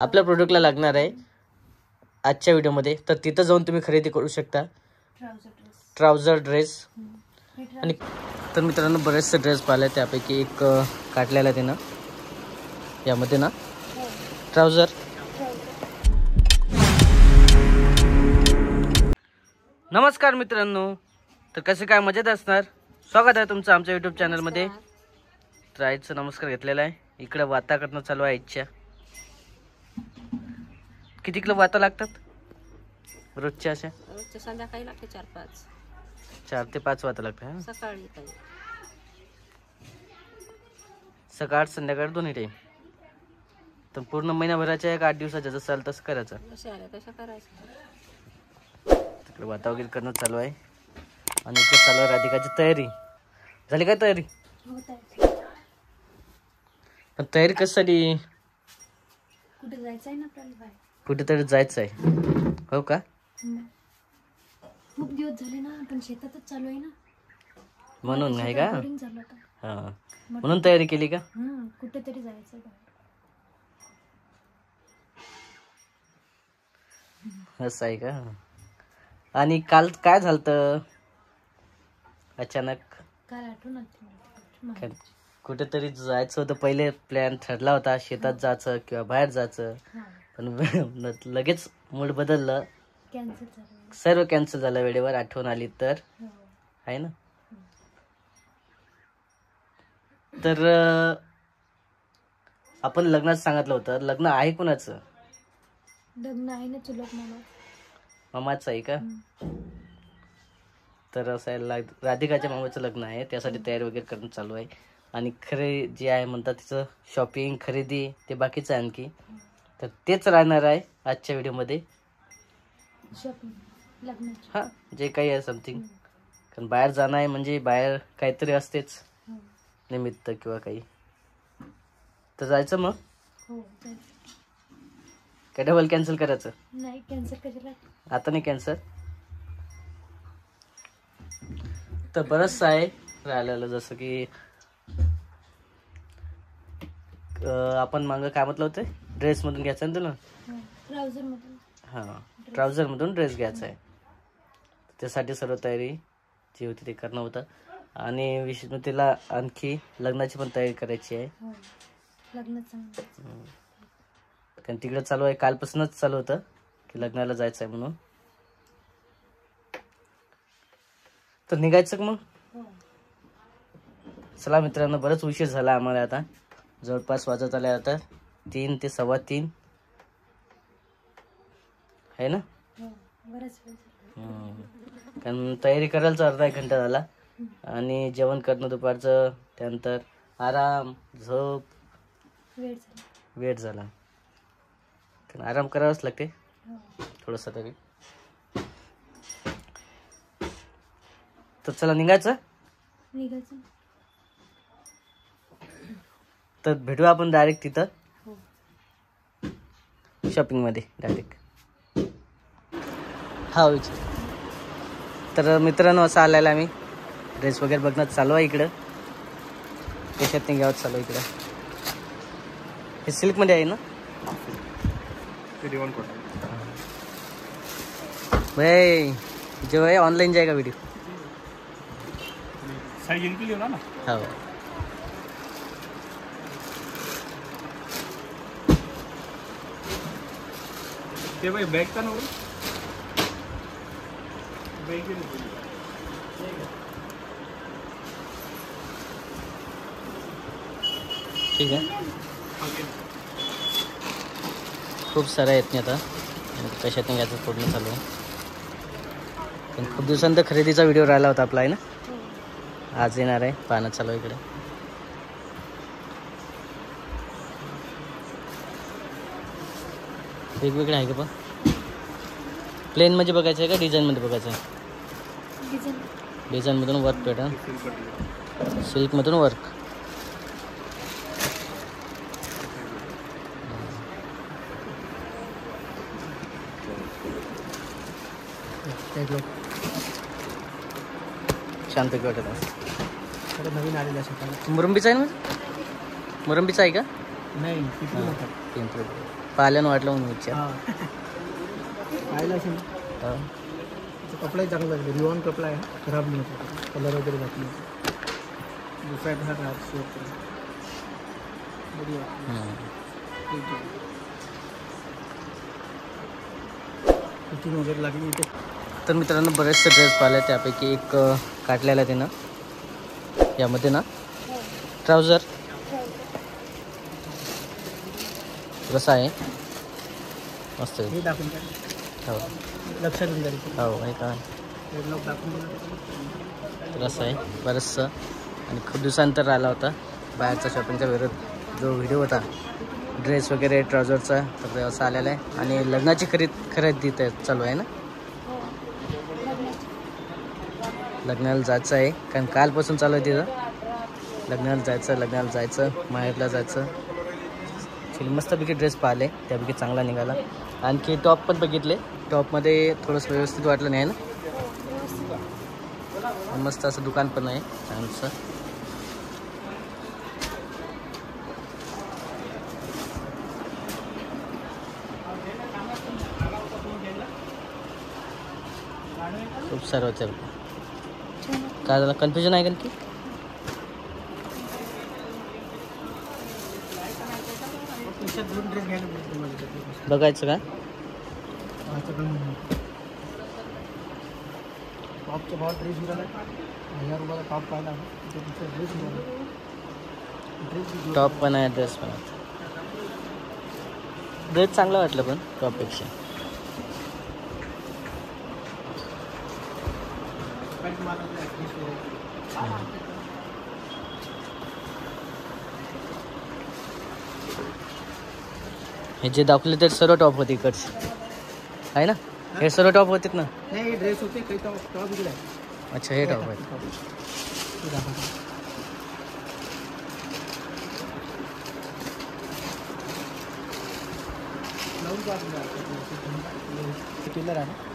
आपल्या प्रोडक्टला लागणार आहे आजच्या व्हिडिओमध्ये, तर तिथं जाऊन तुम्ही खरेदी करू शकता ट्राउझर ड्रेस. आणि तर मित्रांनो बरेचसे ड्रेस पाहिले, त्यापैकी एक काढलेला आहे ना यामध्ये ना ट्राउझर. नमस्कार मित्रांनो, तर कसे काय मजेत असणार. स्वागत आहे तुमचं आमच्या यूट्यूब चॅनलमध्ये. तर आईचं नमस्कार घेतलेला आहे. इकडे वाता करणं चालू आहे. आईच्या किती किलो वाता लागतात रोजच्या? अशा रोजच्या संध्याकाळी लागते 4 ते 5 वाता लागतात. सकाळी काही सकाळ संध्याकाळ दोन्ही टाईम. तर पूर्ण महिनाभराच्या एक 8 दिवसाच्या जसं चालतं तसं करायचं. कशा आल्या तशा करायचं. तिकडे वाता वगैरे करणं चालू आहे. आणि इकडे चालू आहे राधिकाची तयारी. झाली काय तयारी? पण तयारी कशासाठी? कुठे जायचं आहे ना आपल्याला, कुठेतरी जायचं आहे. हो का? खूप दिवस झाले ना, पण शेतातच चालू आहे ना, म्हणून आहे का? झालं होतं. हा, म्हणून तयारी केली का? कुठेतरी जायचं. असं आहे का? आणि काल काय झालं अचानक? काल आठवण कुठेतरी जायचं होतं. पहिले प्लॅन ठरला होता शेतात जायचं किंवा बाहेर जायचं, पण लगेच मूड बदललं, सर्व कॅन्सल झालं. वेळेवर आठवण आली तर आहे ना. तर आपण लग्नात सांगितलं होतं. लग्न आहे कोणाचं? लग्न आहे ना चुलत मामाचं आहे का? तर असं आहे, राधिकाच्या मामाचं लग्न आहे, त्यासाठी तयारी वगैरे करणं चालू आहे. आणि खरे जे आहे म्हणतात तिचं शॉपिंग खरेदी ते बाकीचं आहे आणखी. तर तेच राहणार आहे आजच्या व्हिडिओमध्ये. हा, जे काही आहे समथिंग. कारण बाहेर जाणं आहे म्हणजे बाहेर काहीतरी असतेच निमित्त किंवा काही. तर जायचं मग. काय डबल कॅन्सल करायचं? नाही, कॅन्सल कशाला आता नाही कॅन्सल. तर बरंचसं आहे राहिलेलं. जसं की आपण मागं काय म्हटलं होतं, ड्रेस मधून घ्यायचं ना तुला? ट्राउझर मधून. हां, ट्राउझर मधून ड्रेस घ्यायचा आहे. त्यासाठी सर्व तयारी जी होती ते करणं होतं. आणि विष्णुतीला आणखी लग्नाची पण तयारी करायची आहे. कारण तिकडे चालू आहे, कालपासूनच चालू होतं की लग्नाला जायचं आहे म्हणून. तर निघायचं का मग? चला मित्रांनो, बरंच उशीर झाला आम्हाला. आता जवळपास वाजत आले आता 3 ते 3:15 आहे ना. कारण तयारी करायला अर्धा 1 घंटा झाला. आणि जेवण करणं दुपारचं, त्यानंतर आराम झोप, वेळ झाला. कारण आराम करावाच लागते थोडंसं तरी. तर चला निघायचं. तर भेटूया आपण डायरेक्ट तिथं शॉपिंग मध्ये डायरेक्ट. हा विचार. तर मित्रांनो असं आलेला आम्ही ड्रेस वगैरे बघणं चालू आहे इकडं. त्याच्यात नाही घ्यावं चालू इकडं. हे सिल्क मध्ये आहे ना भाई? जो है ऑनलाइन जाएगा वीडियो. साइज इनके लिए होना ना. हाँ ते भाई बैग का ना बैग ठीक आहे. खूप साऱ्या आहेत नाही आता. कशात नाही घ्यायचं फोडणं चालू आहे. पण खूप दिवसांतर खरेदीचा व्हिडिओ राहिला होता आपला आहे ना. आज येणार आहे, पाहणं चालू आहे इकडे. वेगवेगळे आहे का? पण प्लेन मध्ये बघायचं आहे का डिझाईन मध्ये बघायचं आहे? डिझाईन मधून वर्क पॅटर्न, सिल्क मधून वर्क. शांत वाटत आहे. नवीन आलेलं आहे. मुरंबीचा आहे ना? मुरंबीचा आहे का? नाही, पिंपरी. पाहिल्यानं वाटलं म्हणून विचार. पाहिलं असेल हा. कपडाही चांगला आहे, रिवॉन कपडा आहे, खराब नाही होता, कलर वगैरे घातली दुसरा घर राहत कुठून वगैरे लागली इथे. तर मित्रांनो बरेचसे ड्रेस पाहिले, त्यापैकी एक काढलेला आहे त्यानं. यामध्ये ना ट्राउझर कसा आहे, मस्त आहे. हे दाखवून काय हो लक्षात येऊन जाईल. हो आहे का, लोक दाखवून दिलं. तर असं आहे बरंचसं. आणि खूप दिवसानंतर आला होता बाहेरचा शॉपिंगचा विरोध जो व्हिडिओ होता ड्रेस वगैरे ट्राउझरचा, तर ते असं आलेला आहे. आणि लग्नाची खरेदी तर चालू आहे ना, लग्नाला जायचं आहे, कारण कालपासून चालू आहे तिथं. लग्नाला जायचं माहेरला जायचं. ॲक्च्युली मस्तपैकी ड्रेस पाहिले, त्यापैकी चांगला निघाला. आणखी टॉप पण बघितले, टॉपमध्ये थोडंसं व्यवस्थित वाटलं नाही ना, मस्त असं दुकान पण आहे छानसं. खूप सारं होतं. काय झालं, कन्फ्युजन आहे का की दोन ड्रेस घ्यायला पाहिजे तुम्हाला. बघायचं का? टॉपचा भाव ड्रेस मिळाला 1000 रुपयाला टॉप पाहिला, ड्रेस मिळाला. ड्रेस टॉप पण आहे, ड्रेस पण आहे. ड्रेस चांगला वाटलं पण टॉपपेक्षा. हे जे दाखवले ते सर्व टॉप होते इकडचे आहे ना, हे सर्व टॉप होते ना. नाही ड्रेस होते काही टॉप इकडे आहे. अच्छा हे टॉप आहेत. टेलर आहे.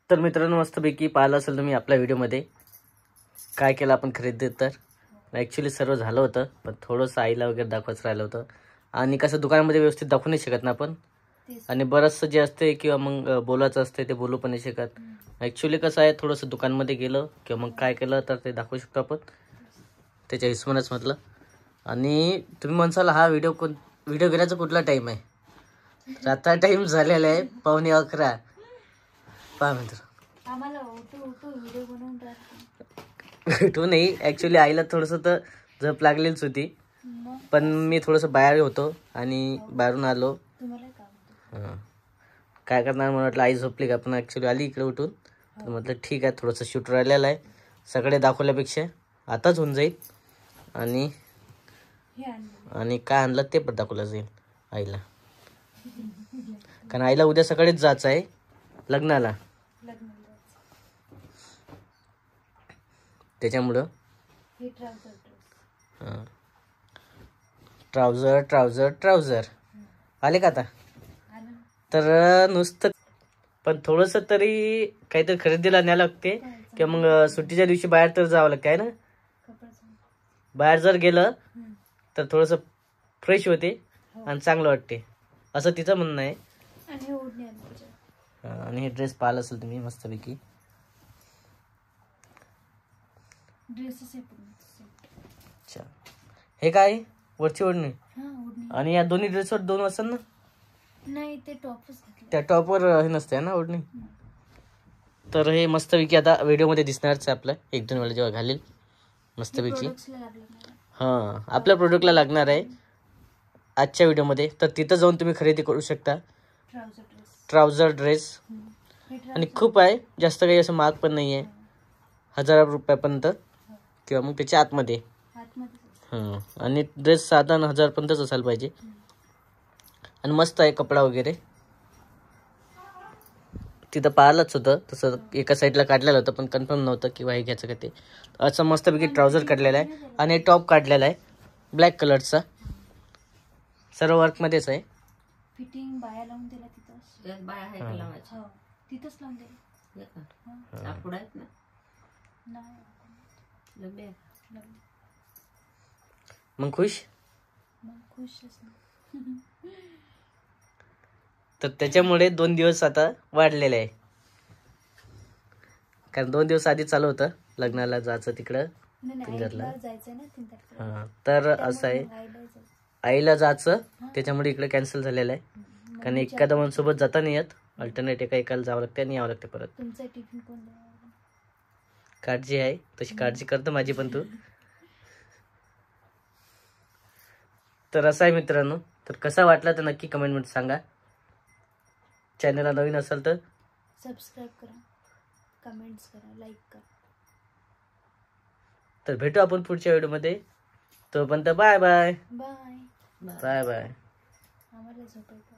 तर मित्रांनो मस्तपैकी पाहिलं असेल तुम्ही आपल्या व्हिडिओमध्ये काय केलं आपण खरेदी. तर ॲक्च्युली सर्व झालं होतं, पण थोडंसं आईला वगैरे दाखवायचं राहिलं होतं. आणि कसं दुकानामध्ये व्यवस्थित दाखवू नाही शकत ना आपण, आणि बरंचसं जे असते किंवा मग बोलायचं असते ते बोलू पण नाही शकत. ॲक्च्युली कसं आहे, थोडंसं दुकानमध्ये गेलं किंवा मग काय केलं तर ते दाखवू शकतो आपण, त्याच्या हिशोबानेच म्हटलं. आणि तुम्ही म्हणसाल हा व्हिडिओ घेण्याचा कुठला टाईम आहे, तर आता टाईम झालेला आहे 11:15. पहा मित्र, आम्हाला व्हिडिओ बनवून भेटू नाही. ॲक्च्युली आईला थोडंसं तर झोप लागलेलीच होती, पण मी थोडंसं बाहेर होतो आणि बाहेरून आलो. तुम्हाला काम हां काय करणार, मला वाटलं आई झोपली का, पण ॲक्च्युली आली इकडे उठून. तर म्हटलं ठीक आहे, थोडंसं शूट राहिलेलं आहे, सगळे दाखवल्यापेक्षा आताच होऊन जाईल. आणि काय आणलं ते पण दाखवलं जाईल आईला, कारण आईला उद्या सकाळीच जायचं आहे लग्नाला. त्याच्यामुळं ट्राउझर आले का आता. तर नुसतं पण थोडंसं तरी काहीतरी खरेदीला न्यायला लागते, किंवा मग सुट्टीच्या दिवशी बाहेर तर जावं लागतं आहे ना. बाहेर जर गेलं तर थोडंसं फ्रेश होते आणि चांगलं वाटते, असं तिचं म्हणणं आहे. आणि हे ड्रेस पाहिलं असेल तुम्ही मस्तपैकी. अच्छा हे काय वरची ओढणी, आणि या दोन्ही ड्रेसवर 2 असेल ना. नाही ते टॉपच त्या टॉपवर हे नसते ना ओढणी. तर हे मस्तपैकी आता व्हिडिओमध्ये दिसणारच आहे आपलं, 1-2 वेळा जेव्हा घालेल मस्तपैकी. हां आपल्या प्रोडक्टला लागणार आहे आजच्या व्हिडिओमध्ये. तर तिथं जाऊन तुम्ही खरेदी करू शकता ट्राउझर ड्रेस. आणि खूप आहे, जास्त काही असं महाग पण नाही आहे, 1000 रुपयापर्यंत किंवा मग त्याच्या आतमध्ये. हां आणि ड्रेस साधारण 1000पर्यंतच असायला पाहिजे. आणि मस्त आहे कपडा वगैरे. तिथं पाहिलंच होतं तसं, एका साईडला काढलेलं होतं पण कन्फर्म नव्हतं किंवा हे घ्यायचं का ते. असं मस्तपैकी ट्राउझर काढलेला आहे आणि टॉप काढलेला आहे ब्लॅक कलरचा, सर्व वर्कमध्येच आहे. फिटिंग बाया लावून दिला तिथं. बस बाया आहे का लावायची हो तिथंच लावून द्यायला. हे का लाकूड आहेत ना नाही डबे लावून. मग खुश. मग खुशच ना. तर त्याच्यामुळे 2 दिवस आता वाढलेले आहे, कारण 2 दिवस आधी चालू होतं लग्नाला जायचं तिकडं नाही तिंदरला. आईला जायचंय ना तिंदरला. हा, तर असं आहे मग आईला जायचं. आईला जायचं, त्याच्यामुळे इकडे कॅन्सल झालेलं आहे. कारण एका माणसोबत जाता नाही येत, अल्टरनेट एकाला जावं लागतं आणि यावं लागतं परत. तुमचा टिफिन कोण देणार? काळजी आहे तशी, काळजी करतो माझी पण तू. तर असं आहे मित्रांनो, तर कसा वाटला तर नक्की कमेंटमध्ये सांगा. चॅनलला नवीन असेल तर सबस्क्राईब करा, कमेंट्स करा, लाईक करा. तर भेटू आपण पुढच्या व्हिडिओमध्ये. तोपर्यंत bye bye bye. Bye bye. आम्हाला झोपायचं.